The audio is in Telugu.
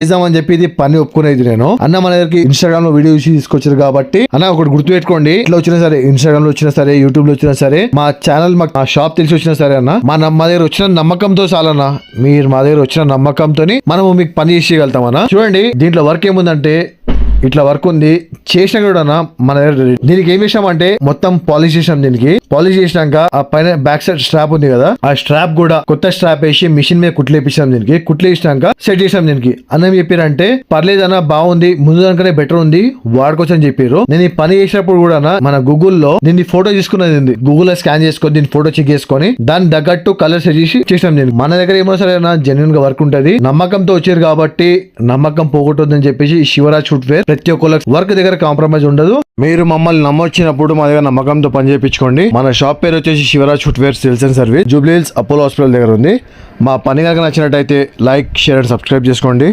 చేద్దామని చెప్పి ఇది పని ఒప్పుకునేది నేను. అన్న మన దగ్గరికి ఇన్స్టాగ్రామ్ లో వీడియో చూసి తీసుకొచ్చారు కాబట్టి అన్న ఒకటి గుర్తు పెట్టుకోండి, ఇట్లా వచ్చినా సరే ఇన్స్టాగ్రామ్ లో వచ్చినా సరే యూట్యూబ్ లో వచ్చినా సరే మా ఛానల్ మా షాప్ తెలిసి వచ్చినా సరే అన్న మా దగ్గర వచ్చిన నమ్మకంతో చాలన్నా, మీరు మా దగ్గర వచ్చిన నమ్మకంతో మనము మీకు పని చేసేయగలుగుతాం అన్న. చూడండి దీంట్లో వర్క్ ఏముందంటే ఇట్లా వర్క్ ఉంది, చేసినా కూడా మన దగ్గర దీనికి ఏం చేసామంటే మొత్తం పాలిష్ చేసాం. దీనికి పాలిష్ చేసినాక ఆ పైన బ్యాక్ సైడ్ స్ట్రాప్ ఉంది కదా, ఆ స్ట్రాప్ కూడా కొత్త స్ట్రాప్ వేసి మిషన్ మీద కుట్లేపించాం. దీనికి కుట్లేసినాక సెట్ చేసాం. దీనికి అన్నం చెప్పారంటే పర్లేదన్నా బాగుంది, ముందు దానికనే బెటర్ ఉంది, వాడుకోవచ్చని చెప్పారు. నేను ఈ పని చేసినప్పుడు కూడా మన గూగుల్లో దీన్ని ఫోటో తీసుకున్నది, గూగుల్ లో స్కాన్ చేసుకొని దీని ఫోటో చెక్ చేసుకొని దాన్ని తగ్గట్టు కలర్ సెట్ చేసి చేసాం. నేను మన దగ్గర ఏమో సరే జెన్యున్ గా వర్క్ ఉంటది, నమ్మకంతో వచ్చారు కాబట్టి నమ్మకం పోగొట్టొద్దని చెప్పేసి శివరాజ్ ఫుట్వేర్ ప్రతి ఒక్కళ్ళ వర్క్ దగ్గర కాంప్రమైజ్ ఉండదు. మీరు మమ్మల్ని నమ్మొచ్చినప్పుడు మా దగ్గర నమ్మకంతో పని చేయించుకోండి. మన షాప్ పేరు వచ్చేసి Shivraj footwear sales and service, Jubilee Hills Apollo hospital దగ్గర ఉంది. మా పని కనుక నచ్చినట్టయితే లైక్, షేర్ అండ్ సబ్స్క్రైబ్ చేసుకోండి.